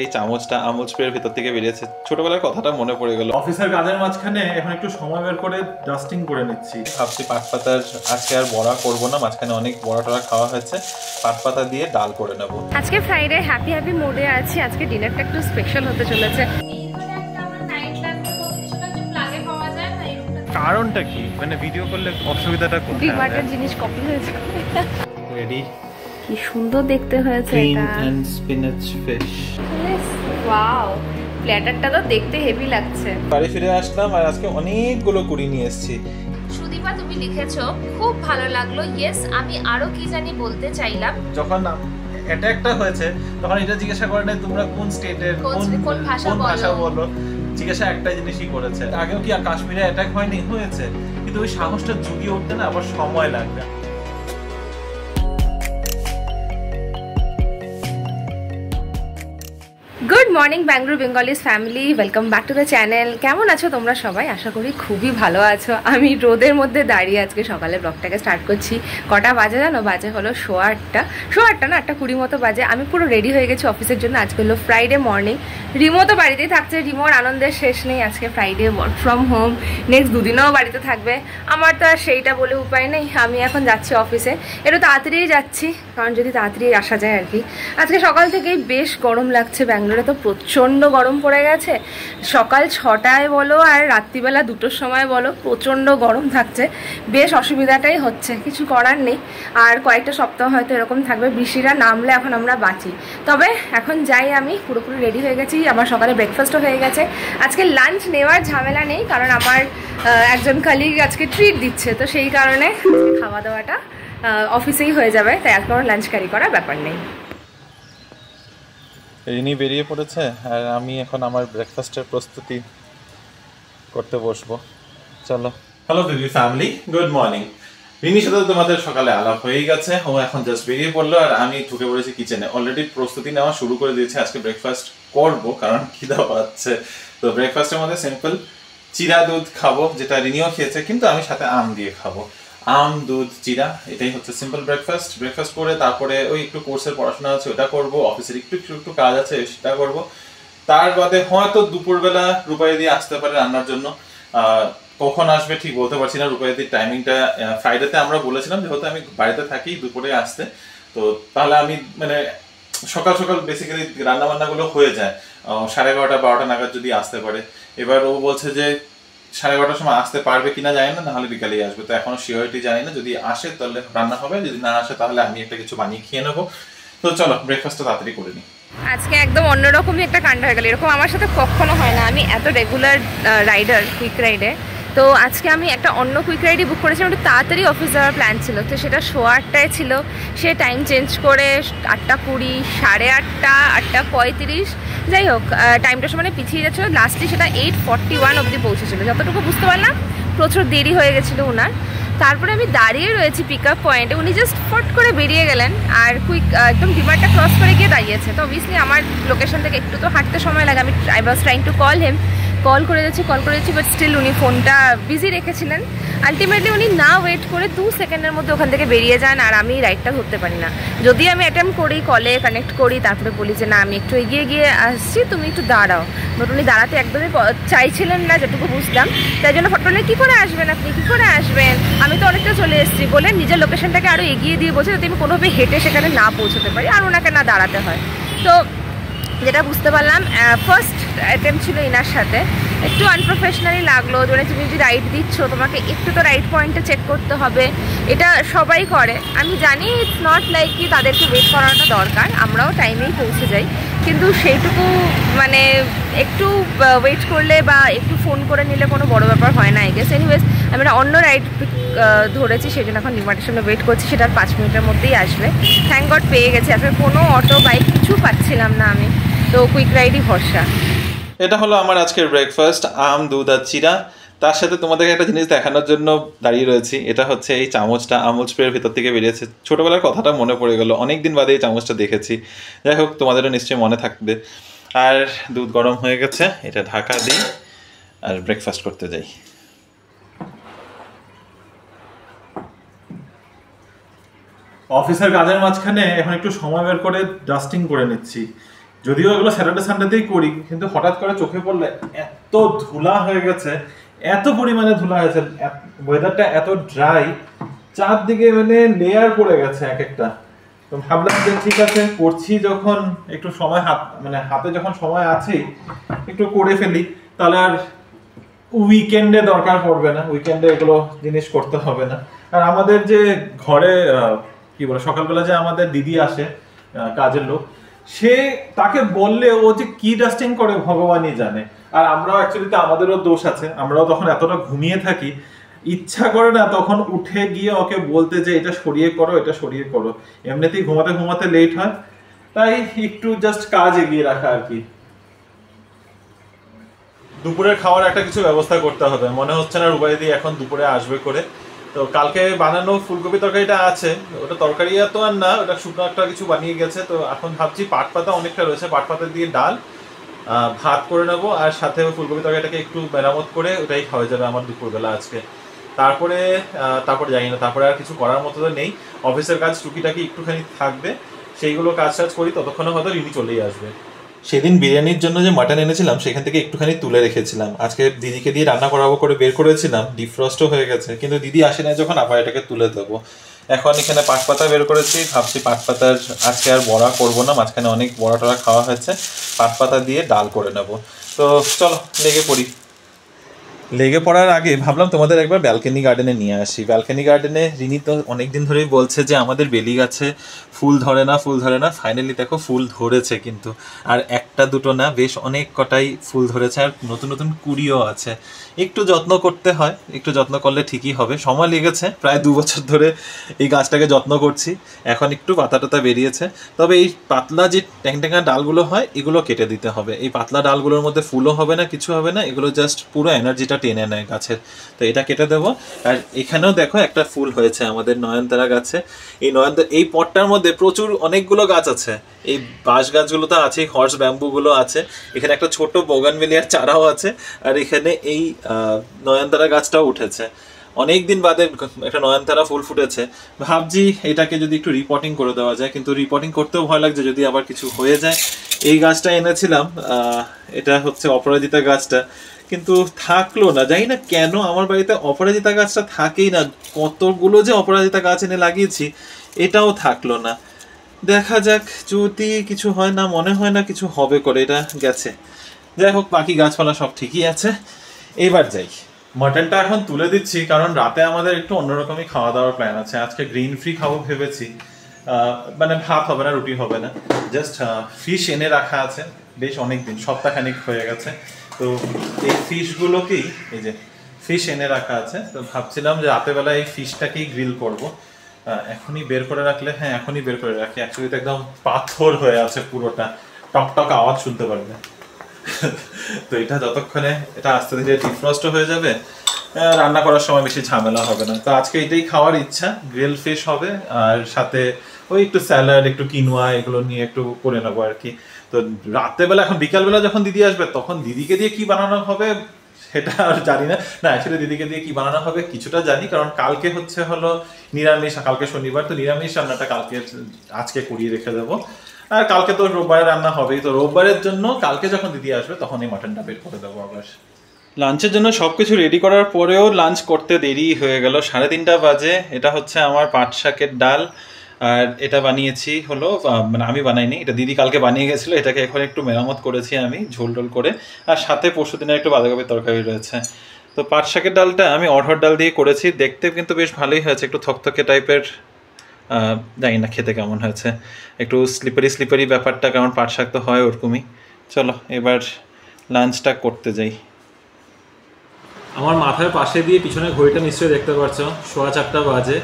এই চামচটা আমুল স্প্রের ভিতর থেকে বেরিয়েছে। ছোটবেলার কথাটা মনে পড়ে গেল। অফিসের কাজের মাঝখানে এখন একটু সময় বের করে ডাস্টিং করে নিচ্ছি। ভাবছি পাট পাতার আজকে আর বড়া করব না, মাঝখানে অনেক বড়া টড়া খাওয়া হয়েছে, পাট পাতা দিয়ে ডাল করে নেব। আজকে ফ্রাইডে হ্যাপি মোডে আছি। আজকে ডিনারটা একটু স্পেশাল হতে চলেছে। কারণটা কি, মানে ভিডিও করলে অসুবিধাটা কোথায়? ডিমার্টের জিনিস কপি হয়েছে। রেডি। কি সুন্দর দেখতে হয়েছে ক্রিম এটা। And spinach fish. ওয়াও, প্ল্যাটারটা তো দেখতে হেভি লাগছে। বাড়ি ফিরে আসলাম আর আজকে অনেকগুলো কুড়ি নিয়ে এসেছি। সুদীপা, তুমি লিখেছো খুব ভালো লাগলো। ইয়েস, আমি আরো কি জানি বলতে চাইলাম। যখন এটা একটা হয়েছে তখন এটা জিজ্ঞাসা করে নাই তোমরা কোন স্টেটের, কোন ভাষা বলো। জিজ্ঞাসা একটা জিনিসই করেছে। আগেও কি কাশ্মীরে অ্যাটাক হয়নি? হয়েছে, কিন্তু ওই সাহসটা জুগিয়ে উঠতে না আবার সময় লাগবে। Good morning Bangalore Bengalis family, welcome back to the channel. কেমন আছো তোমরা সবাই? আশা করি খুবই ভালো আছো। আমি রোদের মধ্যে দাঁড়িয়ে আজকে সকালে ব্লগটাকে স্টার্ট করছি। কটা বাজে জানো? বাজে হলো 8:30 না 8:20 মতো বাজে। আমি পুরো রেডি হয়ে গেছি অফিসের জন্য। আজকে হলো ফ্রাইডে মর্নিং। রিমো তো বাড়িতেই থাকছে। রিমোর আনন্দের শেষ নেই। আজকে Friday, work from home. Next দুদিনও বাড়িতে থাকবে। আমার তো আর সেইটা বলে উপায় নেই। আমি এখন যাচ্ছি অফিসে। একটু তাড়াতাড়ি যাচ্ছি, কারণ যদি তাড়াতাড়ি আসা যায় আর কি। আজকে সকাল থেকেই বেশ গরম লাগছে। ব্যাঙ্গালোরে তো প্রচণ্ড গরম পড়ে গেছে। সকাল 6টায় বলো আর রাত্রিবেলা 2টোর সময় বলো, প্রচণ্ড গরম থাকছে। বেশ অসুবিধাটাই হচ্ছে, কিছু করার নেই। আর কয়েকটা সপ্তাহ হয়তো এরকম থাকবে। বৃষ্টিটা নামলে এখন আমরা বাঁচি। তবে এখন যাই, আমি পুরোপুরি রেডি হয়ে গেছি। আমার সকালে ব্রেকফাস্টও হয়ে গেছে। আজকে লাঞ্চ নেওয়ার ঝামেলা নেই, কারণ আমার একজন কলিগ আজকে ট্রিট দিচ্ছে, তো সেই কারণে খাওয়া দাওয়াটা অফিসেই হয়ে যাবে। তাই আর কোনো লাঞ্চ ক্যারি করার ব্যাপার নেই। রিনি বেরিয়ে পড়েছে আর আমি এখন আমার ব্রেকফাস্টের প্রস্তুতি করতে বসবো। চলো। হ্যালো বিবি ফ্যামিলি, গুড মর্নিং। রিনির সাথে তোমাদের সকালে আলাপ হয়ে গেছে। ও এখন জাস্ট বেরিয়ে পড়লো আর আমি ঢুকে পড়েছি কিচেনে। অলরেডি প্রস্তুতি নেওয়া শুরু করে দিয়েছি। আজকে ব্রেকফাস্ট করবো, কারণ খিদা পাচ্ছে। তো ব্রেকফাস্টের মধ্যে সিম্পল চিরা দুধ খাবো, যেটা রিনিও খেয়েছে, কিন্তু আমি সাথে আম দিয়ে খাবো। আম, দুধ, চিরা, এটাই হচ্ছে সিম্পল ব্রেকফাস্ট। ব্রেকফাস্ট করে তারপরে ওই একটু কোর্সের পড়াশোনা আছে, ওটা করবো। অফিসের একটু কাজ আছে, সেটা করবো। তার বাদে হয়তো দুপুরবেলা রূপাই দিয়ে আসতে পারে রান্নার জন্য। কখন আসবে ঠিক বলতে পারছি না। রূপাইদির টাইমিংটা ফ্রাইডেতে আমরা বলেছিলাম, যেহেতু আমি বাড়িতে থাকি, দুপুরে আসতে। তো তাহলে আমি মানে সকাল সকাল বেসিক্যালি রান্না বান্নাগুলো হয়ে যায় 11:30 12টা নাগাদ যদি আসতে পারে। এবার ও বলছে যে 11:30টার সময় আসতে পারবে কিনা জানি না, নাহলে বিকালেই আসবে। তো এখনো সিওরিটি জানি না। যদি আসে তাহলে রান্না হবে, যদি না আসে তাহলে আমি একটা কিছু বানিয়ে খেয়ে নেবো। তো চলো ব্রেকফাস্টটা তাড়াতাড়ি করে নিই। আজকে একদম অন্যরকমই একটা কাণ্ড হয়ে গেল। এরকম আমার সাথে কখনো হয় না। আমি এত রেগুলার রাইডার কুইক রাইডে। তো আজকে আমি একটা অন্য কুইক রাইডই বুক করেছিলাম। একটু তাড়াতাড়ি অফিস যাওয়ার প্ল্যান ছিল, তো সেটা 8:15টায় ছিল। সে টাইম চেঞ্জ করে 8:20, 8:30, 8:35, যাই হোক টাইমটা সমানে পিছিয়ে যাচ্ছিলো। লাস্টলি সেটা 8:41 অবধি পৌঁছেছিল। যতটুকু বুঝতে পারলাম প্রচুর দেরি হয়ে গেছিলো ওনার। তারপরে আমি দাঁড়িয়ে রয়েছি পিক আপ পয়েন্টে। উনি জাস্ট ফট করে বেরিয়ে গেলেন আর কুইক একদম ডিমার্টটা ক্রস করে গিয়ে দাঁড়িয়েছে। তো অবভিয়াসলি আমার লোকেশন থেকে একটু তো হাঁটতে সময় লাগে। I was trying to call him, call করে যাচ্ছি, বাট স্টিল উনি ফোনটা বিজি রেখেছিলেন। আলটিমেটলি উনি না ওয়েট করে 2 সেকেন্ডের মধ্যে ওখান থেকে বেরিয়ে যান, আর আমি রাইডটা ধরতে পারি না। যদি আমি অ্যাটেম্প করি, কলে কানেক্ট করি, তারপরে বলি যে না আমি একটু এগিয়ে গিয়ে আসছি, তুমি একটু দাঁড়াও। বাট উনি দাঁড়াতে একদমই চাইছিলেন না, যেটুকু বুঝলাম। তাই জন্য ফটোলে কী করে আসবেন আপনি, কী করে আসবেন, আমি তো অনেকটা চলে এসেছি বলে নিজের লোকেশনটাকে আরও এগিয়ে দিয়ে বলছে যাতে আমি কোনোভাবে হেঁটে সেখানে না পৌঁছতে পারি আর ওনাকে না দাঁড়াতে হয়। তো যেটা বুঝতে পারলাম, ফার্স্ট অ্যাটেম্প ছিল এনার সাথে। একটু আনপ্রফেশনালি লাগলো। মানে তুমি যদি রাইড দিচ্ছ, তোমাকে একটু তো রাইড পয়েন্টে চেক করতে হবে। এটা সবাই করে, আমি জানি। ইটস নট লাইক কি তাদেরকে ওয়েট করানোটা দরকার, আমরাও টাইমেই পৌঁছে যাই। কিন্তু সেইটুকু মানে একটু ওয়েট করলে বা একটু ফোন করে নিলে কোনো বড় ব্যাপার হয় না, আই গেস। এনিওয়েজ আমি একটা অন্য রাইড ধরেছি, সেই জন্য এখন ডিমার্টের সামনে ওয়েট করছি। সেটা 5 মিনিটের মধ্যেই আসবে। থ্যাংক গড পেয়ে গেছি। আসলে কোনো অটো, বাইক কিছু পাচ্ছিলাম না আমি, তো কুইক রাইডই ভরসা। এটা হলো আমার আজকের ব্রেকফাস্ট, আম, দুধ আর চিরা। তার সাথে তোমাদেরকে একটা জিনিস দেখানোর জন্য দাঁড়িয়ে রয়েছি। এটা হচ্ছে এই চামচটা আমুল স্প্রের ভিতর থেকে বেরিয়েছে। ছোটোবেলার কথাটা মনে পড়ে গেল, অনেকদিন বাদে এই চামচটা দেখেছি। যাই হোক, তোমাদেরও নিশ্চয়ই মনে থাকবে। আর দুধ গরম হয়ে গেছে, এটা ঢাকা দিই আর ব্রেকফাস্ট করতে যাই। অফিসের কাজের মাঝখানে এখন একটু সময় বের করে ডাস্টিং করে নিচ্ছি। যদিও এগুলো স্যাটারডে সানডেতেই করি, কিন্তু হঠাৎ করে চোখে পড়লে এত ধুলা হয়ে গেছে, এত পরিমাণে ধুলা হয়েছে, ওয়েদারটা এত ড্রাই, চারদিকে মানে লেয়ার পড়ে গেছে এক একটা। তো ভাবলাম যে ঠিক আছে, করছি যখন একটু সময় হাতে যখন সময় আছেই একটু করে ফেলি, তাহলে আর উইকেন্ডে দরকার পড়বে না, উইকেন্ডে এগুলো জিনিস করতে হবে না। আর আমাদের যে ঘরে কি বলে সকালবেলা যে আমাদের দিদি আসে কাজের লোক, তাকে বললে ও যে কি ডাস্টিং করে ভগবানই জানে। আর আমরাও অ্যাকচুয়ালি তো আমাদেরও দোষ আছে, আমরাও তখন এতটা ঘুমিয়ে থাকি, ইচ্ছা করে না তখন উঠে গিয়ে ওকে বলতে যে এটা সরিয়ে করো, এটা সরিয়ে করো। এমনিতেই ঘুমাতে ঘুমাতে লেট হয়, তাই একটু জাস্ট কাজ এগিয়ে রাখা আর কি। দুপুরের খাওয়ার একটা কিছু ব্যবস্থা করতে হবে, মনে হচ্ছে না রুবাইদি এখন দুপুরে আসবে করে। তো কালকে বানানো ফুলকপি তরকারিটা আছে, ওটা তরকারি তো আর না, ওটা শুকনো একটা কিছু বানিয়ে গেছে। তো এখন ভাবছি পাট পাতা অনেকটা রয়েছে, পাট পাতা দিয়ে ডাল ভাত করে নেবো, আর সাথে ফুলকপি তরকারিটাকে একটু মেরামত করে ওটাই খাওয়া যাবে আমার দুপুরবেলা আজকে। তারপরে জানি না, তারপরে আর কিছু করার মতো তো নেই। অফিসের কাজ টুকিটাকি একটুখানি থাকবে, সেইগুলো কাজ করি, ততক্ষণে হয়তো রিনি চলেই আসবে। সেদিন বিরিয়ানির জন্য যে মাটন এনেছিলাম সেখান থেকে একটুখানি তুলে রেখেছিলাম, আজকে দিদিকে দিয়ে রান্না করাবো করে বের করেছিলাম, ডিফ্রস্টও হয়ে গেছে, কিন্তু দিদি আসে না যখন আবার এটাকে তুলে দেবো। এখন এখানে পাট পাতা বের করেছি, ভাবছি পাট পাতার আজকে আর বড়া করবো না, মাঝখানে অনেক বড়া টড়া খাওয়া হয়েছে, পাট পাতা দিয়ে ডাল করে নেব। তো চলো লেগে পড়ার আগে ভাবলাম তোমাদের একবার ব্যালকনি গার্ডেনে নিয়ে আসি। ব্যালকনি গার্ডেনে রিনি তো অনেকদিন ধরেই বলছে যে আমাদের বেলি গাছে ফুল ধরে না, ফাইনালি দেখো ফুল ধরেছে, কিন্তু আর একটা দুটো না, বেশ অনেক কটাই ফুল ধরেছে, আর নতুন নতুন কুড়িও আছে। একটু যত্ন করতে হয়, একটু যত্ন করলে ঠিকই হবে। সময় লেগেছে, প্রায় 2 বছর ধরে এই গাছটাকে যত্ন করছি, এখন একটু পাতা টাতা বেরিয়েছে। তবে এই পাতলা যে ট্যাংট্যাঙ্গা ডালগুলো হয় এগুলো কেটে দিতে হবে, এই পাতলা ডালগুলোর মধ্যে ফুলও হবে না, কিছু হবে না, এগুলো জাস্ট পুরো এনার্জিটা টেনে নেয় গাছের। তো এটা কেটে দেবো। আর এখানেও দেখো একটা ফুল হয়েছে আমাদের নয়নতারা গাছে। এই পটটার মধ্যে প্রচুর অনেকগুলো গাছ আছে, এই বাঁশ গাছগুলো তো আছে, হর্স ব্যাম্বুগুলো আছে, এখানে একটা ছোট বোগানভেলিয়ার চারাও আছে, আর এখানে এই নয়নতারা গাছটাও উঠেছে। অনেক দিন বাদে একটা নয়নতারা ফুল ফুটেছে, ভাবছি এটাকে যদি একটু রিপোর্টিং করে দেওয়া যায়, কিন্তু রিপোর্টিং করতেও ভয় লাগছে যদি আবার কিছু হয়ে যায়। এই গাছটা এনেছিলাম, এটা হচ্ছে অপরাজিতা গাছটা, কিন্তু থাকলো না, জানি না কেন আমার বাড়িতে অপরাজিতা গাছটা থাকেই না, কতগুলো যে অপরাজিতা গাছ এনে লাগিয়েছি এটাও থাকলো না। দেখা যাক, যদি কিছু হয় না, মনে হয় না কিছু হবে করে, এটা গেছে। যাই হোক, বাকি গাছপালা সব ঠিকই আছে। এবার যাই, মাটনটা এখন তুলে দিচ্ছি, কারণ রাতে আমাদের একটু অন্যরকমই খাওয়া দাওয়ার প্ল্যান আছে। আজকে গ্রিন ফ্রি খাবো ভেবেছি, মানে ভাত হবে না, রুটি হবে না, জাস্ট ফিশ এনে রাখা আছে বেশ অনেক দিন, সপ্তাহখানিক হয়ে গেছে। তো এই ফিশগুলোকেই, এই যে ফিশ এনে রাখা আছে, তো ভাবছিলাম যে রাতেবেলা এই ফিশটাকেই গ্রিল করব। এখনই বের করে রাখলে, হ্যাঁ এখনই বের করে রাখি, অ্যাকচুয়ালি তো একদম পাথর হয়ে আছে পুরোটা, টক আওয়াজ শুনতে পারবে। তো এটা যতক্ষণে এটা আস্তে ধীরে ডিফ্রস্ট হয়ে যাবে, রান্না করার সময় বেশি ঝামেলা হবে না। তো আজকে এটাই খাওয়ার ইচ্ছা, গ্রিল ফিশ হবে, আর সাথে ওই একটু স্যালাড, একটু কিনোয়া, এগুলো নিয়ে একটু করে নেবো আর কি। তো রাত্রেবেলা, এখন বিকালবেলা যখন দিদি আসবে তখন দিদিকে দিয়ে কি বানানো হবে সেটা আর জানি না। অ্যাকচুয়ালি দিদিকে দিয়ে কি বানানো হবে কিছুটা জানি, কারণ কালকে হলো নিরামিষ, কালকে শনিবার, তো নিরামিষ রান্নাটা আজকে করিয়ে রেখে দেবো। আর কালকে তো রোববারে রান্না হবেই, তো রোববারের জন্য কালকে যখন দিদি আসবে তখন এই মাটনটা বের করে দেবো আবার। লাঞ্চের জন্য সব কিছু রেডি করার পরেও লাঞ্চ করতে দেরি হয়ে গেল, 3:30 বাজে। এটা হচ্ছে আমার পাট শাকের ডাল, আর এটা বানিয়েছি মানে আমি বানাইনি, এটা দিদি কালকে বানিয়ে গেছিলো, এটাকে এখন একটু মেরামত করেছি আমি ঝোল টোল করে, আর সাথে পরশুদিনের একটু বাঁধাকপির তরকারি রয়েছে। তো পাট শাকের ডালটা আমি অড়হর ডাল দিয়ে করেছি, দেখতে কিন্তু বেশ ভালোই হয়েছে, একটু থকথকে টাইপের, জানি না খেতে কেমন হয়েছে, একটু স্লিপারি ব্যাপারটা, কারণ পাট শাক তো হয় ওরকমই। চলো এবার লাঞ্চটা করতে যাই। আমার মাথার পাশে দিয়ে পিছনে ঘড়িটা নিশ্চয়ই দেখতে পাচ্ছ, 4:15 বাজে।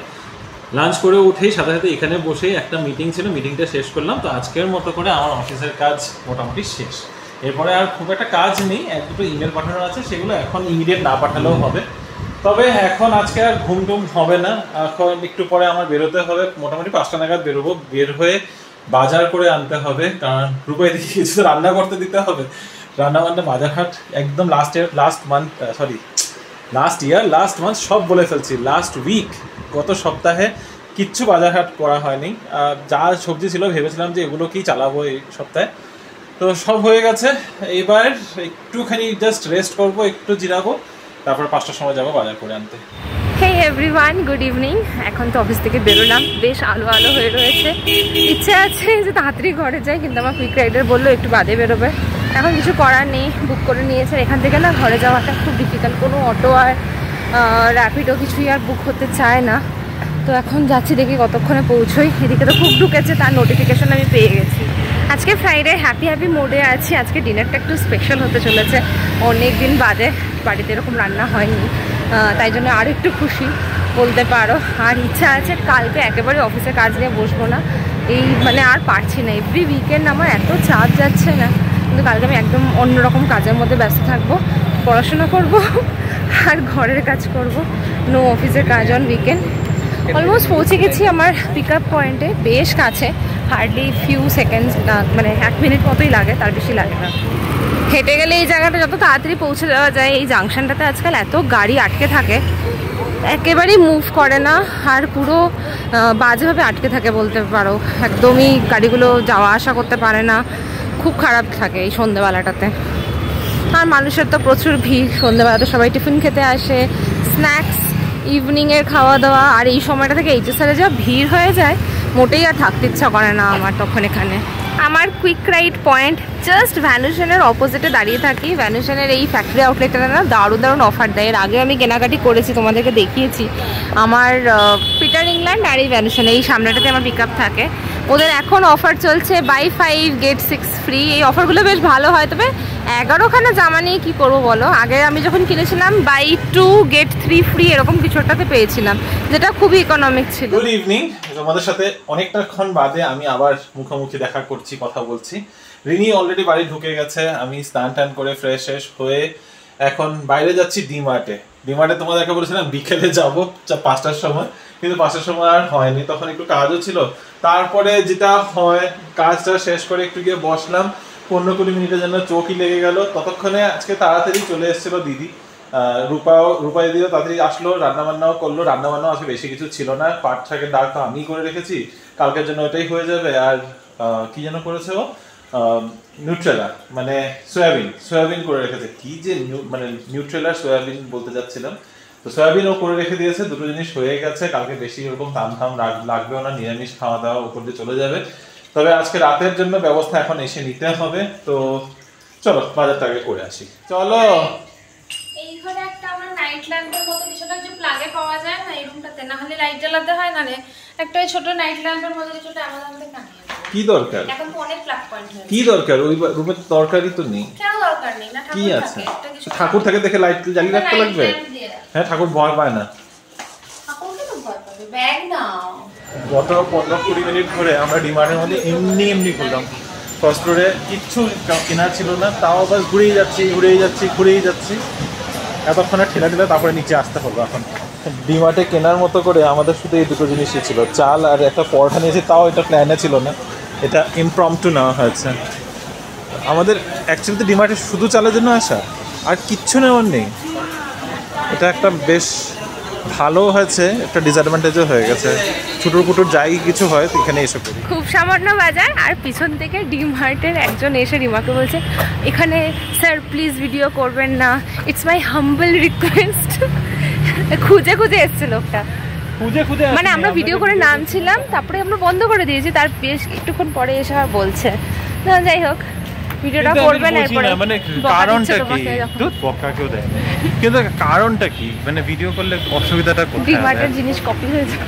লাঞ্চ করে উঠেই সাথে সাথে এখানে বসেই একটা মিটিং ছিল, মিটিংটা শেষ করলাম। তো আজকের মতো করে আমার অফিসের কাজ মোটামুটি শেষ, এরপরে আর খুব একটা কাজ নেই, 1-2 ইমেল পাঠানো আছে, সেগুলো এখন ইমিডিয়েট না পাঠালেও হবে। তবে এখন আজকে আর ঘুম হবে না, এখন একটু পরে আমার বেরোতে হবে, মোটামুটি 5টা নাগাদ বেরোবো। বের হয়ে বাজার করে আনতে হবে, কারণ রূপাই দিকে কিছু রান্না করতে দিতে হবে। রান্নাবান্না, বাজার হাট একদম লাস্ট মান্থ সব বলে ফেলছি, লাস্ট উইক, গত সপ্তাহে কিচ্ছু বাজার হাট করা হয়নি। যা সবজি ছিল ভেবেছিলাম যে এগুলোকেই চালাবো এই সপ্তাহে, তো সব হয়ে গেছে, এইবার একটুখানি জাস্ট রেস্ট করব, একটু জিরাবো, তারপর 5টার সময় যাবো বাজার করে আনতে। হেই এভরিওয়ান, গুড ইভিনিং। এখন তো অফিস থেকে বেরোলাম, বেশ আলো আলো হয়ে রয়েছে। ইচ্ছে আছে যে তাড়াতাড়ি ঘরে যাই, কিন্তু আমার কুইক রাইডার বললো একটু বাদে বেরোবে। এখন কিছু করার নেই, বুক করে নিয়েছে। এখান থেকে না ঘরে যাওয়াটা খুব ডিফিকাল্ট, কোনো অটো আর র্যাপিডো কিছুই আর বুক করতে চায় না। তো এখন যাচ্ছি, দেখি কতক্ষণে পৌঁছোই। এদিকে তো খুব ঢুকেছে, তার নোটিফিকেশন আমি পেয়ে গেছি। আজকে ফ্রাইডে, হ্যাপি হ্যাপি মোডে আছি। আজকে ডিনারটা একটু স্পেশাল হতে চলেছে, অনেক দিন বাদে বাড়িতে এরকম রান্না হয়নি, তাই জন্য আরও একটু খুশি বলতে পারো। আর ইচ্ছা আছে কালকে একেবারে অফিসে কাজ নিয়ে বসবো না, এই মানে আর পারছি না। এভরি উইকেন্ড আমার এত চাপ যাচ্ছে না, কিন্তু কালকে আমি একদম অন্যরকম কাজের মধ্যে ব্যস্ত থাকবো, পড়াশোনা করব আর ঘরের কাজ করব। নো অফিসের কাজ অন উইকেন্ড। অলমোস্ট পৌঁছে গেছি আমার পিক আপ পয়েন্টে, বেশ কাছে, হার্ডলি ফিউ সেকেন্ডস, মানে 1 মিনিট মতোই লাগে, তার বেশি লাগে না। হেঁটে গেলে এই জায়গাটা যত তাড়াতাড়ি পৌঁছে যাওয়া যায়। এই জাংশনটাতে আজকাল এত গাড়ি আটকে থাকে, একেবারেই মুভ করে না, আর পুরো বাজেভাবে আটকে থাকে বলতে পারো। একদমই গাড়িগুলো যাওয়া আসা করতে পারে না, খুব খারাপ থাকে এই সন্ধ্যেবেলাটাতে। আর মানুষের তো প্রচুর ভিড়, সন্ধ্যেবেলাতে সবাই টিফিন খেতে আসে, স্ন্যাক্স, ইভিনিংয়ের খাওয়া দাওয়া। আর এই সময়টা থেকে এইচএসআরে যা ভিড় হয়ে যায়, মোটেই আর থাকতে ইচ্ছা করে না আমার তখন এখানে। আমার কুইক রাইড পয়েন্ট জাস্ট ভ্যানুশনের অপোজিটে দাঁড়িয়ে থাকি। ভ্যানুশনের এই ফ্যাক্টরি আউটলেটটা না দারুণ দারুণ অফার দেয়। এর আগে আমি কেনাকাটি করেছি, তোমাদেরকে দেখিয়েছি। আমার পিটার ইংল্যান্ড আর এই ভ্যানুশন, এই সামনেটাতে আমার পিক আপ থাকে। ওদের এখন অফার চলছে বাই 5 get 6 ফ্রি। এই অফারগুলো বেশ ভালো হয়, তবে 11খানা জামা নিয়ে কী করবো বলো। আগে আমি যখন কিনেছিলাম বাই 2 get 3 ফ্রি এরকম কিছু একটাতে পেয়েছিলাম, যেটা খুবই ইকোনমিক ছিল। গুড ইভিনিং, তোমাদের সাথে অনেকটাক্ষণ বাদে আমি আবার মুখোমুখি দেখা করছি, কথা বলছি। রিনি অলরেডি বাড়ি ঢুকে গেছে, আমি স্নান টান করে ফ্রেশ হয়ে এখন বাইরে যাচ্ছি ডিমার্টে। তোমাদেরকে বলেছিলাম বিকেলে যাবো 5টার সময়, কিন্তু 5টার সময় আর হয়নি, তখন একটু কাজও ছিল। তারপরে যেটা হয়, কাজটা শেষ করে একটু গিয়ে বসলাম, 15-20 মিনিটের জন্য চোখই লেগে গেল। ততক্ষণে আজকে তাড়াতাড়ি চলে এসেছিল দিদি, রূপা দিদিও তাড়াতাড়ি আসলো, রান্নাবান্নাও করলো। রান্নাবান্নাও আজকে বেশি কিছু ছিল না, পাট শাকের ডাল তো আমি করে রেখেছি, কালকের জন্য ওটাই হয়ে যাবে। আর কি যেন করেছে ও, নিউট্রেলা মানে সয়াবিন করে রেখেছে। কি যে মানে নিউট্রেলা সয়াবিন বলতে যাচ্ছিলাম, তো সয়াবিন ও করে রেখে দিয়েছে। দুটো জিনিস হয়ে গেছে, কালকে বেশি ওরকম তামধাম লাগবেও না, নিরামিষ খাওয়া দাওয়া উপর দিয়ে চলে যাবে। তবে আজকে রাতের জন্য ব্যবস্থা এখন এসে নিতে হবে। তো চলো বাজারটা আগে করে আসি, চলো। এই ঘরে একটা আমার নাইট ল্যাম্পের মতো কিছুটা যে প্লাগে পাওয়া যায় না এই রুমটাতে, না হলে লাইট জ্বালাতে হয়, না একটা ছোট নাইট ল্যাম্পের মতো কিছুটা অ্যামাজন থেকে আনিয়ে দেবো। কি দরকার? এখন তো অনেক প্লাগ পয়েন্ট হয়েছে। কি দরকার? ওই রুমে তো দরকারই তো নেই। কেন দরকার নেই? না কি ঠাকুর আছে? থাকে, একটা কিছু ঠাকুর থাকে দেখে লাইট জ্বালিয়ে রাখতে লাগবে? হ্যাঁ, ঠাকুর ভয় পায় না। ঠাকুরকে তো ভয় পাবে। ব্যাগ নাও। গত 15-20 মিনিট ধরে আমরা ডিমার্টের মধ্যে এমনি ঘুরলাম। ফার্স্ট ফ্লোরে কিচ্ছু কেনার ছিল না, তাও বাস ঘুরেই যাচ্ছি। এতক্ষণে ঠেলা তারপরে নিচে আসতে হলো। এখন ডিমার্টে কেনার মতো করে আমাদের শুধু এই দুটো জিনিসই ছিল, চাল আর একটা পরোটা নিয়েছি, তাও এটা প্ল্যানে ছিল না, এটা ইমপ্রম্পটু নেওয়া হয়েছে। আমাদের অ্যাকচুয়ালি তো ডিমার্টে শুধু চালের জন্য আসা, আর কিচ্ছু নেওয়ার নেই। এটা একটা বেশ ভালো হয়েছে, একটা ডিসঅ্যাডভান্টেজও হয়ে গেছে। ছুটুর যাই কিছু হয় এখানে এসে পড়ি। খুব সামান্য বাজার, আর পিছন থেকে ডিমার্টের একজন এসে রিমাকে বলছে, এখানে স্যার প্লিজ ভিডিও করবেন না, ইটস মাই হাম্বল রিকোয়েস্ট। খুঁজে এসছে লোকটা, মানে আমরা ভিডিও করে নামছিলাম, তারপরে আমরা বন্ধ করে দিয়েছি, তার বেশ একটুক্ষণ পরে এসে আর বলছে। যাই হোক, ভিডিওটা করবেন এরপরে। মানে কারণটা কি? দুধ বকা কেউ দেয়, কিন্তু কারণটা কি? মানে ভিডিও করলে অসুবিধাটা কোথায়? ডিমার্টের জিনিস কপি হয়ে যায়।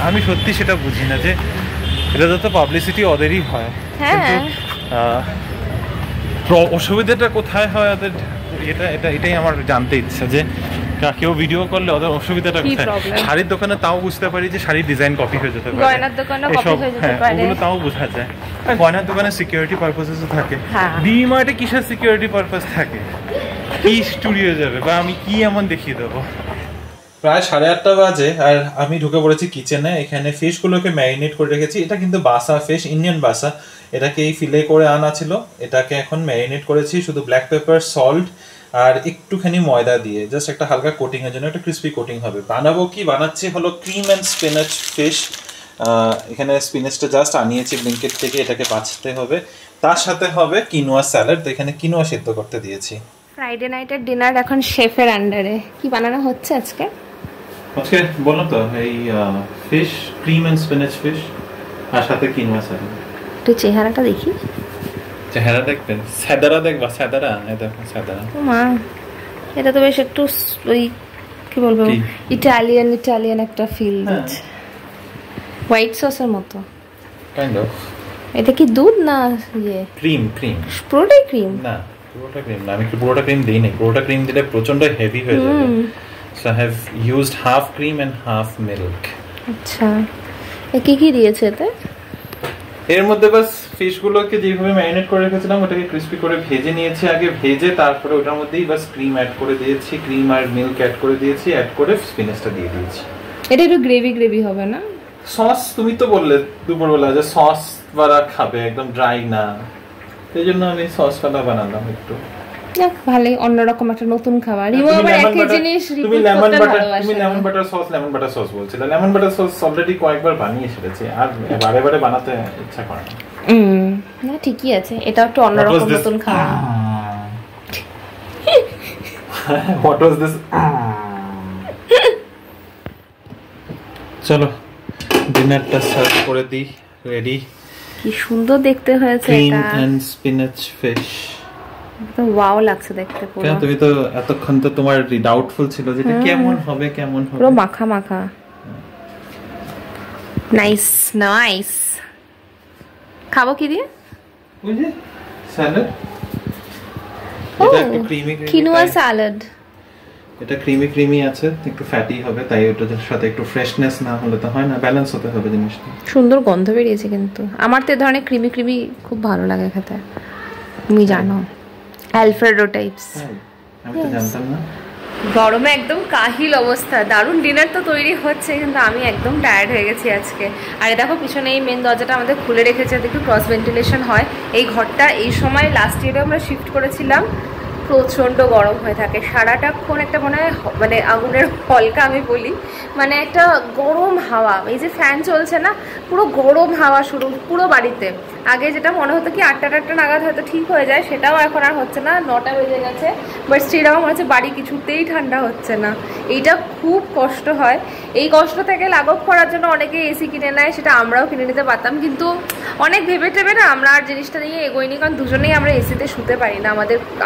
আমি সত্যি সেটা বুঝি না, যে এটা তো পাবলিসিটি ওদেরই হয়, হ্যাঁ, অসুবিধাটা কোথায় হয় ওদের? এটাই আমার জানতে ইচ্ছা, যে কেউ ভিডিও করলে ওদের অসুবিধাটা কোথায়? শাড়ির দোকানে তাও বুঝতে পারি যে শাড়ির ডিজাইন কপি হয়ে যেতে পারে, গয়নার দোকানে কপি হয়ে যেতে পারে, ওগুলো তাও বোঝা যায়। আর গয়নার দোকানে সিকিউরিটি পারপাসেসও থাকে, ডিমার্টে কিসের সিকিউরিটি পারপাস থাকে? কি স্টুডিও যাবে বা আমি কি এমন দেখিয়ে দেবো? প্রায় 8:30 বাজে, আর আমি ঢুকে পড়েছি কিচেনে। এখানে ফিশগুলোকে ম্যারিনেট করে রেখেছি। এটা কিন্তু বাসা ফিশ, ইন্ডিয়ান বাসা। এটাকে এই ফিলে করে আনা ছিল, এটাকে এখন ম্যারিনেট করেছি শুধু ব্ল্যাক পেপার, সল্ট আর একটুখানি ময়দা দিয়ে, জাস্ট একটা হালকা কোটিং এর জন্য, একটা ক্রিস্পি কোটিং হবে। বানাচ্ছি হলো ক্রিম অ্যান্ড স্পিনাচ ফিশ। এখানে স্পিনাচটা জাস্ট আনিয়েছি ব্লিঙ্কেট থেকে, এটাকে বাছতে হবে। তার সাথে হবে কিনোয়া স্যালাড, তো এখানে কিনোয়া সিদ্ধ করতে দিয়েছি। ফ্রাইডে নাইটের ডিনার এখন শেফের আন্ডারে। কি বানানো হচ্ছে আজকে? আজকে বললাম তো এই fish, cream and spinach fish, আর সাথে কিনোয়া স্যালাড। একটু চেহারাটা দেখি। চেহারা দেখবেন? সাদারা দেখবা? সাদারা, এই দেখো সাদারা। মা, এটা তো বেশ একটু ওই কি বলবো, ইটালিয়ান একটা ফিল আছে, হোয়াইট সসের মতো কাইন্ড অফ। এটা কি দুধ না ইয়ে? ক্রিম। পুরোটাই ক্রিম? না, পুরোটা ক্রিম না, আমি একটু পুরোটা ক্রিম দিই না। পুরোটা ক্রিম দিলে প্রচন্ড হেভি হয়ে যাবে। So I have used half cream and half milk. আচ্ছা, কি দিয়েছে এতে? এর মধ্যে বাস ফিশগুলোকে যেভাবে ম্যারিনেট করে রেখেছিলাম ওটাকে ক্রিস্পি করে ভেজে নিয়েছি আগে, ভেজে তারপরে ওটার মধ্যেই বাস ক্রিম অ্যাড করে দিয়েছি, ক্রিম আর মিল্ক অ্যাড করে দিয়েছি, অ্যাড করে স্পিনাচটা দিয়ে দিয়েছি। এটা একটু গ্রেভি হবে না? সস তুমি তো বললে দুপুরবেলা যে সস বালা খাবে, একদম ড্রাই না, সেই জন্য আমি সস বালা বানালাম একটু। যাক, ভালোই, অন্যরকম একটা নতুন খাবার। তুমি লেমন বাটার সস বলছিলে। লেমন বাটার সস অলরেডি কয়েকবার বানিয়ে এসেছি, আর বারে বারে বানাতে ইচ্ছা করে না। না, ঠিকই আছে, এটা একটু অন্যরকম নতুন খাবার। What was this? চলো ডিনারটা সার্ভ করে দিই। রেডি। কি সুন্দর দেখতে হয়েছে এটা। Cream and spinach fish. একদম ওয়াও লাগছে দেখতে পুরো। কেন তুমি তো এতক্ষণ তো তোমার ডাউটফুল ছিল যে এটা কেমন হবে। পুরো মাখা। নাইস। খাবো কি দিয়ে? ওই যে স্যালাড। এটা একটু কিনোয়া স্যালাড। এটা ক্রিমি আছে, একটু ফ্যাটি হবে, তাই ওটার সাথে একটু ফ্রেশনেস না হলে তো হয় না, ব্যালেন্স হতে হবে জিনিসটা। সুন্দর গন্ধ বেরিয়েছে কিন্তু। আমার তো এই ধরনের ক্রিমি খুব ভালো লাগে খেতে, তুমি জানো, অ্যালফ্রেডো টাইপস। আমি তো জানতাম না। গরমে একদম কাহিল অবস্থা। দারুণ ডিনার তো তৈরি হচ্ছে, কিন্তু আমি একদম টায়ার্ড হয়ে গেছি আজকে। আর দেখো পিছনে এই মেন দরজাটা আমাদের খুলে রেখেছে যাতে একটু ক্রস ভেন্টিলেশন হয়। এই ঘরটা এই সময় লাস্ট ইয়ারে আমরা শিফট করেছিলাম, প্রচণ্ড গরম হয়ে থাকে সারাটাক্ষণ। একটা মনে হয় মানে আগুনের হলকা আমি বলি, মানে একটা গরম হাওয়া। এই যে ফ্যান চলছে না, পুরো গরম হাওয়া শুরু পুরো বাড়িতে। আগে যেটা মনে হতো কি 8টা নাগাদ হয়তো ঠিক হয়ে যায়, সেটাও এখন আর হচ্ছে না, 9টা বেজে গেছে। বাট স্টিলও মনে হচ্ছে বাড়ি কিছুতেই ঠান্ডা হচ্ছে না। এইটা খুব কষ্ট হয়। এই কষ্ট থেকে লাঘব করার জন্য অনেকে এসি কিনে নেয়, সেটা আমরাও কিনে নিতে পারতাম, কিন্তু অনেক ভেবে না আমরা আর জিনিসটা নিয়ে এগোইনি, কারণ দুজনেই আমরা এসিতে শুতে পারি না।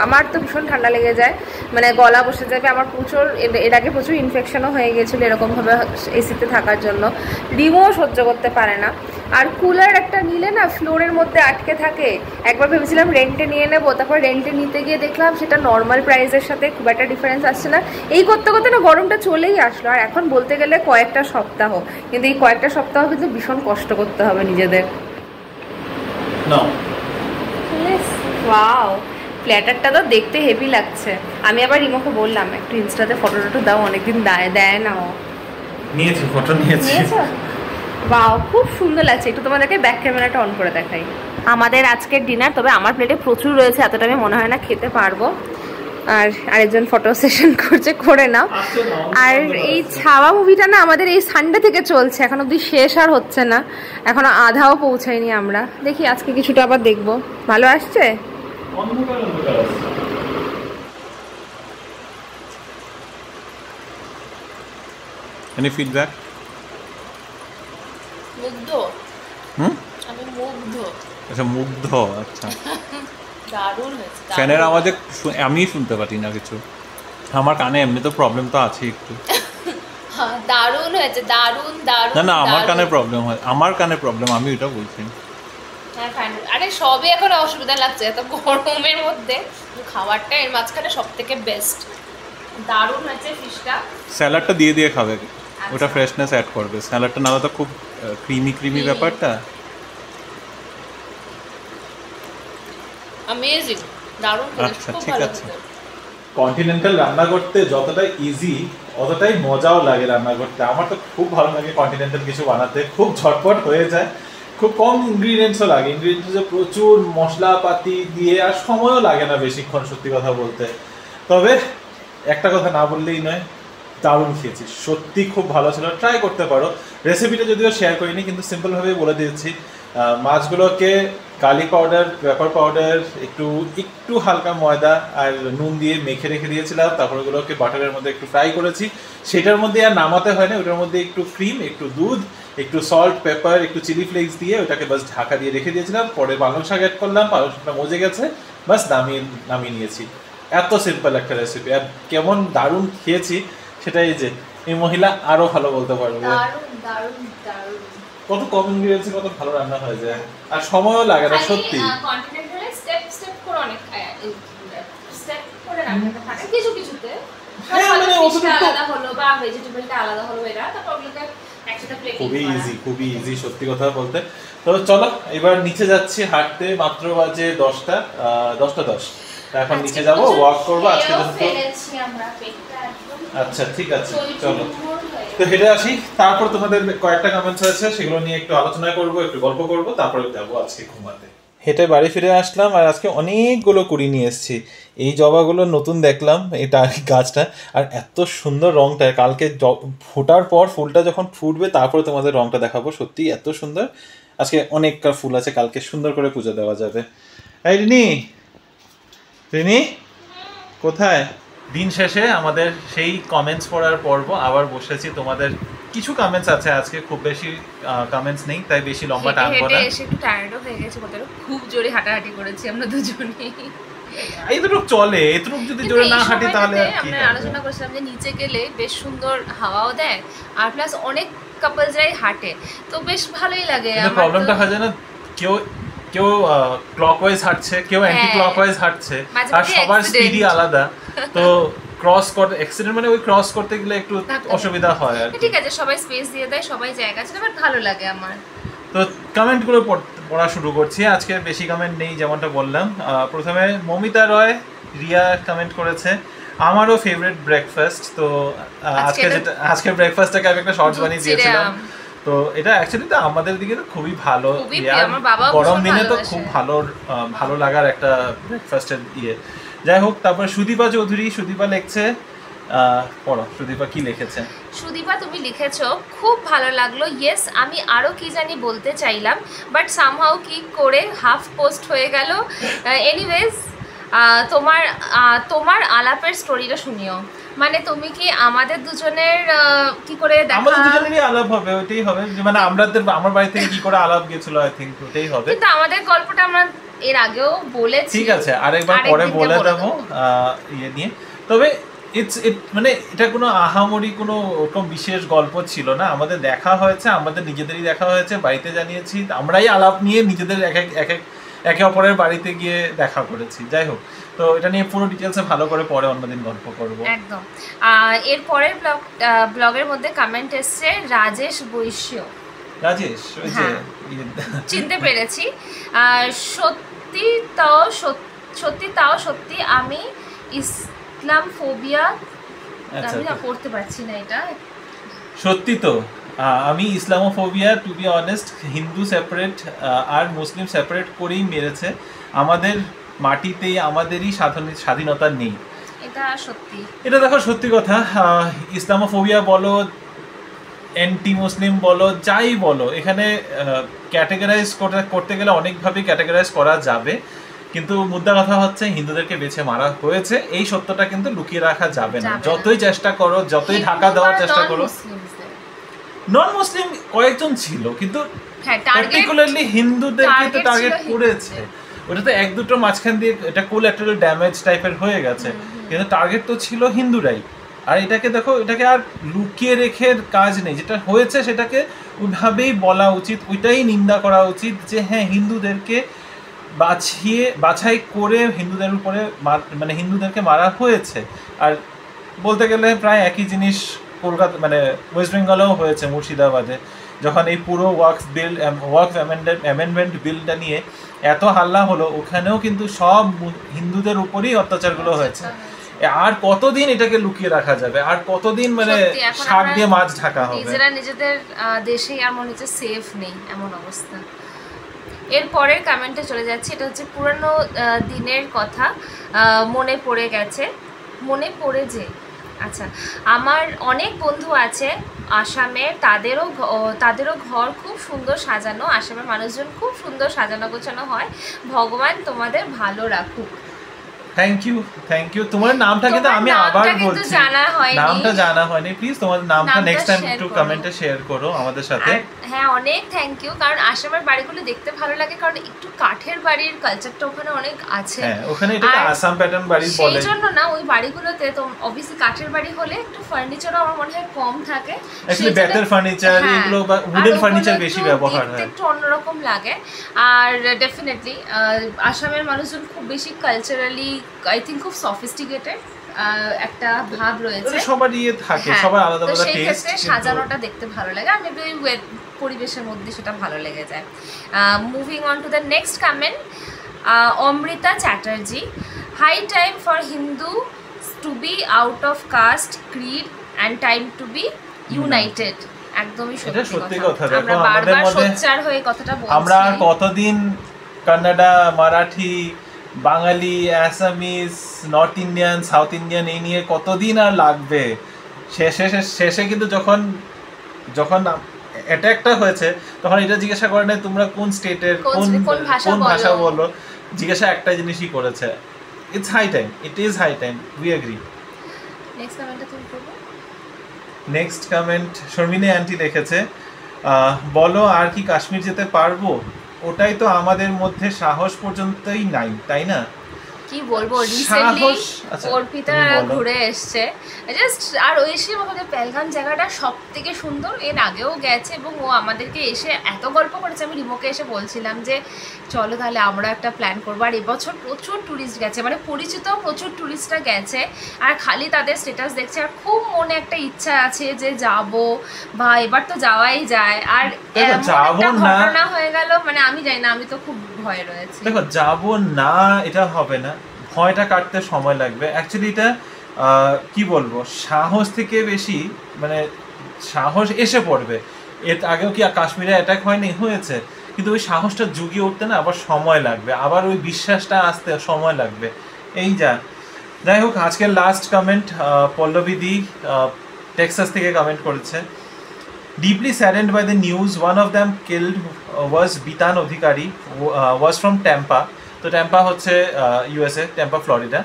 আমার তো ভীষণ ঠান্ডা লেগে যায়, মানে গলা বসে যাবে। আমার প্রচুর এর আগে প্রচুর ইনফেকশনও হয়ে গিয়েছিলো এরকমভাবে এসিতে থাকার জন্য। রিমও সহ্য করতে পারে না। আর কুলার একটা নিলে না ফ্লোরের মধ্যে আটকে থাকে। একবার ভেবেছিলাম রেন্টে নিয়ে নেবো, তারপর রেন্টে নিতে গিয়ে দেখলাম সেটা নর্মাল প্রাইসের সাথে খুব একটা ডিফারেন্স আসছে না। এই করতে না গরমটা চলেই আসলো। আর এখন বলতে গেলে কয়েকটা সপ্তাহ, কিন্তু এই কয়েকটা সপ্তাহ কিন্তু ভীষণ কষ্ট করতে হবে নিজেদের। ওয়াও, প্ল্যাটারটা তো দেখতে হেভি লাগছে। আমি আবার রিমোকে বললাম একটু ইনস্টাতে ফটো দাও, অনেকদিন দেয় না। নিয়েছি, ফটো নিয়েছি। ওয়াও, খুব সুন্দর লাগছে। একটু তোমাদেরকে ব্যাক ক্যামেরাটা অন করে দেখাই। আমাদের আজকের ডিনার, তবে আমার প্লেটে প্রচুর রয়েছে, এতটা আমি মনে হয় না খেতে পারবো। আর আরেকজন ফটো সেশন করছে, করে নাও। আর এই ছাওয়া মুভিটা না আমাদের এই সানডে থেকে চলছে, এখন অব্দি শেষ আর হচ্ছে না, এখনো আধাও পৌঁছায়নি আমরা। দেখি আজকে কিছুটা আবার দেখবো। ভালো আসছে? Any feedback? মুগ্ধ। আমি মুগ্ধ। আচ্ছা, মুগ্ধ। আচ্ছা, দারুণ হয়েছে। ফ্যানের আওয়াজে আমি শুনতে পারি না কিছু, আমার কানে এমনি তো প্রবলেম তো আছে একটু। দারুণ হয়েছে, দারুণ। না, আমার কানে প্রবলেম হয়, আমার কানে প্রবলেম, আমি এটা বলছি। আরে সবে এখন অসুবিধা লাগছে এত গরমের মধ্যে, খাবারটা এর মাঝখানে সব থেকে বেস্ট। দারুণ হয়েছে ফিশটা। স্যালাডটা দিয়ে খাবে, ওটা ফ্রেশনেস অ্যাড করবে। স্যালাডটা না তো খুব ক্রিমি ব্যাপারটা। অ্যামেজিং, দারুণ। আচ্ছা, ঠিক আছে। কন্টিনেন্টাল রান্না করতে যতটা ইজি অতটাই মজাও লাগে রান্না করতে। আমার তো খুব ভালো লাগে কন্টিনেন্টাল কিছু বানাতে, খুব ঝটপট হয়ে যায়, খুব কম ইনগ্রিডিয়েন্টসও লাগে। ইনগ্রিডিয়েন্টসে প্রচুর মশলাপাতি দিয়ে, আর সময়ও লাগে না বেশিক্ষণ, সত্যি কথা বলতে। তবে একটা কথা না বললেই নয়, দারুণ খেয়েছি, সত্যি খুব ভালো ছিল, ট্রাই করতে পারো। রেসিপিটা যদিও শেয়ার করিনি, কিন্তু সিম্পলভাবে বলে দিয়েছি। মাছগুলোকে গার্লিক পাউডার, পেপার পাউডার, একটু হালকা ময়দা আর নুন দিয়ে মেখে রেখে দিয়েছিলাম। তারপর ওগুলোকে বাটারের মধ্যে একটু ফ্রাই করেছি। সেটার মধ্যে আর নামাতে হয় না, ওটার মধ্যে একটু ক্রিম, একটু দুধ, একটু সল্ট, পেপার, একটু চিলি ফ্লেক্স দিয়ে ওটাকে বাস ঢাকা দিয়ে রেখে দিয়েছিলাম। পরে পালং শাক অ্যাড করলাম, পালং শাকটা মজে গেছে, বাস নামিয়ে নিয়েছি। এত সিম্পল একটা রেসিপি, আর কেমন দারুণ খেয়েছি সেটাই যে এই মহিলা আরো ভালো বলতে পারবে। কত কম ইনগ্রেডিয়েন্টসে কত ভালো রান্না হয়ে যায়, আর সময়ও লাগে না সত্যি। কন্টিনেন্টালে স্টেপ করে অনেক স্টেপ করে রান্নাটা থাকে কিছু কিছুতে, মানে ওটা আলাদা হলো বা ভেজিটেবলটা আলাদা হলো, এরা তারপর ওগুলোকে একসাথে প্লেটে খুবই ইজি সত্যি কথা বলতে। তো চলো এবার নিচে যাচ্ছি হাঁটতে, মাত্র বাজে 10:10। এখন নিচে যাবো, ওয়াক করবো আজকে। আচ্ছা ঠিক আছে, চলো তো হেঁটে আসি, তারপর তোমাদের কয়েকটা কমেন্টস আছে সেগুলো নিয়ে একটু আলোচনা করব, একটু গল্প করব, তারপরে যাবো আজকে ঘুমাতে। হেঁটে বাড়ি ফিরে আসলাম, আর আজকে অনেকগুলো কুড়ি নিয়ে এসেছি। এই জবাগুলো নতুন দেখলাম, এটা গাছটা, আর এত সুন্দর রংটা। কালকে ফোটার পর ফুলটা যখন ফুটবে তারপরে তোমাদের রংটা দেখাবো, সত্যি এত সুন্দর। আজকে অনেকটা ফুল আছে, কালকে সুন্দর করে পুজো দেওয়া যাবে। এই রিনি কোথায়? দিন শেষে আমাদের সেই কমেন্টস পড়ার পর্ব, আবার বসেছি। তোমাদের কিছু কমেন্টস আছে আজকে, খুব বেশি কমেন্টস নেই, তাই বেশি লম্বা টানবো না। এসে একটু টায়ার্ডও হয়ে গেছে, বলতে খুব জোরে হাঁটাহাঁটি করেছি আমরা দুজনেই। এইটুকু চলে, এইটুকু যদি জোরে না হাঁটি তাহলে আর কি। আমরা আলোচনা করছিলাম যে নিচে গেলে বেশ সুন্দর হাওয়াও দেয়, আর প্লাস অনেক কাপলসরাই হাঁটে, তো বেশ ভালোই লাগে। কিন্তু প্রবলেমটা হয় জানো, কেউ ক্লকওয়াইজ হাঁটছে, কেউ অ্যান্টি ক্লকওয়াইজ হাঁটছে, আর সবার স্পিডই আলাদা। তো ক্রস করতে অ্যাক্সিডেন্ট মানে ওই ক্রস করতে গেলে একটু অসুবিধা হয় আর ঠিক আছে, সবাই স্পেস দিয়ে দেয়, সবাই জায়গা আছে, বাট ভালো লাগে আমার। তো কমেন্টগুলো পড়া শুরু করছি। আজকে বেশি কমেন্ট নেই, যেমনটা বললাম। প্রথমে মমিতা রয় রিয়া কমেন্ট করেছে, আমারও ফেভারিট ব্রেকফাস্ট। তো আজকে ব্রেকফাস্টটাকে আমি একটা শর্টস বানিয়ে দিয়েছিলাম। তো এটা অ্যাকচুয়ালি তো আমাদের দিকে তো খুবই ভালো, গরম দিনে তো খুব ভালো লাগার একটা ব্রেকফাস্টের ইয়ে। যাই হোক, তারপর সুদীপা চৌধুরী, সুদীপা লিখছে, পড়ো সুদীপা কি লিখেছে। সুদীপা তুমি লিখেছো, খুব ভালো লাগলো। ইয়েস, আমি আরো কি জানি বলতে চাইলাম, বাট সামহাউ কি করে হাফ পোস্ট হয়ে গেল। এনিওয়েজ, তোমার আলাপের স্টোরিটা শুনিও। মানে তুমি কি আমাদের দুজনের কি করে দেখা, আমাদের দুজনেরই আলাপ হবে, ওইটাই হবে। মানে আমার বাড়ি থেকে কি করে আলাপ গিয়েছিল, আই থিংক ওইটাই হবে। কিন্তু আমাদের গল্পটা আমরা এর আগেও বলেছি। ঠিক আছে, আরেকবার পরে বলে দেবো ইয়ে নিয়ে। তবে মানে এটা কোনো আহামরি কোনো ওরকম বিশেষ গল্প ছিল না। আমাদের দেখা হয়েছে, আমাদের নিজেদেরই দেখা হয়েছে, বাড়িতে জানিয়েছি, আমরাই আলাপ নিয়ে নিজেদের একে অপরের বাড়িতে গিয়ে দেখা করেছি। যাই হোক, তো এটা নিয়ে পুরো ডিটেলসে ভালো করে পরে অন্যদিন গল্প করবো। একদম। এর পরের ব্লগের মধ্যে কমেন্ট এসছে রাজেশ বৈশ্য। রাজেশ, ওই যে চিনতে পেরেছি। সত্যি তাও সত্যি আমি ইসলামফোবিয়া, আমি না পড়তে পারছি না এটা। সত্যি তো আমি Islamophobia, to be honest, Hindu separate আর মুসলিম সেপারেট করেই মেরেছে। আমাদের মাটিতেই আমাদেরই স্বাধীনতা নেই, এটা সত্যি। এটা দেখো সত্যি কথা। ইসলামোফোবিয়া বলো, অ্যান্টি মুসলিম বলো, যাই বলো, এখানে ক্যাটেগরাইজ করতে গেলে অনেকভাবে ক্যাটেগরাইজ করা যাবে, কিন্তু মুদ্রা কথা হচ্ছে হিন্দুদেরকে বেছে মারা হয়েছে, এই সত্যটা কিন্তু লুকিয়ে রাখা যাবে না। যতই চেষ্টা করো, যতই ঢাকা দেওয়ার চেষ্টা করো, নন মুসলিম কয়েকজন ছিল, কিন্তু পার্টিকুলারলি হিন্দুদেরকে তো টার্গেট করেছে। ওটা তো এক দুটো মাঝখান দিয়ে এটা কোল্যাটারাল ড্যামেজ টাইপের হয়ে গেছে, কিন্তু টার্গেট তো ছিল হিন্দুরাই। আর এটাকে দেখো, এটাকে আর লুকিয়ে রেখে কাজ নেই, যেটা হয়েছে সেটাকে ওইভাবেই বলা উচিত, ওইটাই নিন্দা করা উচিত যে হ্যাঁ, হিন্দুদেরকে বাছাই করে হিন্দুদের উপরে মানে হিন্দুদেরকে মারা হয়েছে। আর বলতে গেলে প্রায় একই জিনিস কলকাতা মানে ওয়েস্ট বেঙ্গলেও হয়েছে, মুর্শিদাবাদে, যখন এই পুরো ওয়াকফ অ্যামেন্ডমেন্ট বিলটা নিয়ে এত হাল্লা হলো, ওখানেও কিন্তু সব হিন্দুদের উপরই অত্যাচারগুলো হয়েছে। আর কতদিন এটাকে লুকিয়ে রাখা যাবে, আর কতদিন মানে শাক দিয়ে মাছ ঢাকা হবে? নিজেদের দেশেই আর মনে হচ্ছে সেফ নেই, এমন অবস্থা। এর পরের কমেন্টে চলে যাচ্ছে, এটা হচ্ছে পুরানো দিনের কথা মনে পড়ে গেছে, মনে পড়ে যে আচ্ছা, আমার অনেক বন্ধু আছে আসামের, তাদেরও ঘর খুব সুন্দর সাজানো, আসামের মানুষজন খুব সুন্দর সাজানো গোছানো হয়। ভগবান তোমাদের ভালো রাখুক। Thank you. তোমার নামটা কিন্তু আমি আবার বলছি, নামটা জানা হয়নি, প্লিজ তোমার নামটা নেক্সট টাইম একটু কমেন্টে শেয়ার করো আমাদের সাথে। হ্যাঁ, অনেক থ্যাংক ইউ, কারণ আসামের বাড়িগুলো দেখতে ভালো লাগে, কারণ একটু কাঠের বাড়ির কালচারটা ওখানে অনেক আছে। হ্যাঁ, ওখানে এটাকে আসাম প্যাটার্ন বাড়ি বলে, সেই জন্য না ওই বাড়িগুলোতে তো অবভিয়াসলি কাঠের বাড়ি হলে একটু ফার্নিচারও আমার মনে হয় কম থাকে, অ্যাকচুয়ালি বেটার ফার্নিচার এগুলো বা উডেন ফার্নিচার বেশি ব্যবহার হয়, একটু অন্যরকম লাগে। আর ডেফিনেটলি আসামের মানুষজন খুব বেশি কালচারালি আই থিঙ্ক খুব সফিস্টিকেটেড একটা ভাব রয়েছে, সবার ইয়ে থাকে, সবার আলাদা আলাদা টেস্ট, সেই ক্ষেত্রে সাজানোটা দেখতে ভালো লাগে, আর মেবি ওই পরিবেশের মধ্যে সেটা ভালো লেগে যায়। Moving on to the next comment, Amrita Chatterjee, high time for Hindu to be out of caste creed and time to be united. একদমই সত্যি কথা। আমরা বারবার সোচ্চার হয়ে কথাটা বলছি। আমরা কতদিন Kannada, Marathi, Bangali, Assamese, North Indian, South Indian এই নিয়ে কতদিন আর লাগবে? শেষে কিন্তু যখন অ্যাটাকটা হয়েছে তখন এটা জিজ্ঞাসা করে না তোমরা কোন স্টেটের, কোন ভাষা বলো, জিজ্ঞাসা একটা জিনিসই করেছে। It's high time, it is high time, we agree. Next comment Sharmini aunty লিখেছে, বলো আর কি কাশ্মীর যেতে পারবো? ওটাই তো আমাদের মধ্যে সাহস পর্যন্তই নাই, তাই না? কি বলবো, রিসেন্টলি অর্পিতা ঘুরে এসছে জাস্ট, আর ওই এসে আমাদের পেহেলগাম জায়গাটা সব থেকে সুন্দর, এর আগেও গেছে এবং ও আমাদেরকে এসে এত গল্প করেছে। আমি রিমোকে এসে বলছিলাম যে চলো তাহলে আমরা একটা প্ল্যান করবো, আর এবছর প্রচুর ট্যুরিস্ট গেছে, মানে পরিচিত প্রচুর ট্যুরিস্টরা গেছে, আর খালি তাদের স্ট্যাটাস দেখছে, আর খুব মনে একটা ইচ্ছা আছে যে যাব, বা এবার তো যাওয়াই যায়। আর ঘটনা হয়ে গেল, মানে আমি জানি না, আমি তো খুব ভয় রয়েছে। দেখো যাবো না এটা হবে না, ভয়টা কাটতে সময় লাগবে। অ্যাকচুয়ালি এটা কি বলবো, সাহস থেকে বেশি মানে সাহস এসে পড়বে। এর আগেও কি কাশ্মীরে অ্যাটাক হয়নি? হয়েছে, কিন্তু ওই সাহসটা জুগিয়ে উঠতে না আবার সময় লাগবে, আবার ওই বিশ্বাসটা আসতে সময় লাগবে। এই যাই হোক, আজকের লাস্ট কমেন্ট পল্লবী দি টেক্সাস থেকে কমেন্ট করেছে, deeply saddened by the news, one of them killed was Bitan Odhikari, was from Tampa. So Tampa হচ্ছে USA, Tampa, Florida.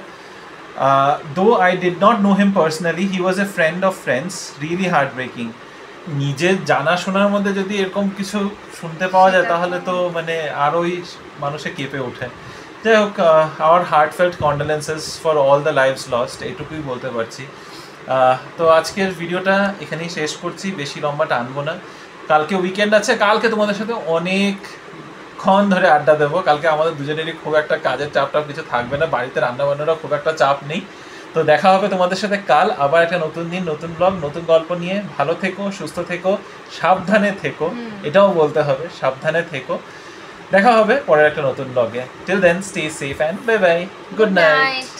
Though I did not know him personally, he was a friend of friends. Really heartbreaking. নিজের জানাশোনার মধ্যে যদি এরকম কিছু শুনতে পাওয়া যায় তাহলে তো মানে আরোই মানুষে কেঁপে ওঠে। যাই হোক, our heartfelt condolences for all the lives lost, এইটুকুই বলতে পারছি। তো আজকের ভিডিওটা এখানেই শেষ করছি, বেশি লম্বা টানবো না। কালকে উইকেন্ড আছে, কালকে তোমাদের সাথে অনেকক্ষণ ধরে আড্ডা দেবো। কালকে আমাদের দুজনেরই খুব একটা কাজের চাপটা কিছু থাকবে না, বাড়িতে রান্নাবান্নারও খুব একটা চাপ নেই। তো দেখা হবে তোমাদের সাথে কাল আবার একটা নতুন দিন, নতুন ব্লগ, নতুন গল্প নিয়ে। ভালো থেকো, সুস্থ থেকো, সাবধানে থেকো, এটাও বলতে হবে, সাবধানে থেকো। দেখা হবে পরের একটা নতুন ব্লগে। Till then stay safe and bye bye, good night.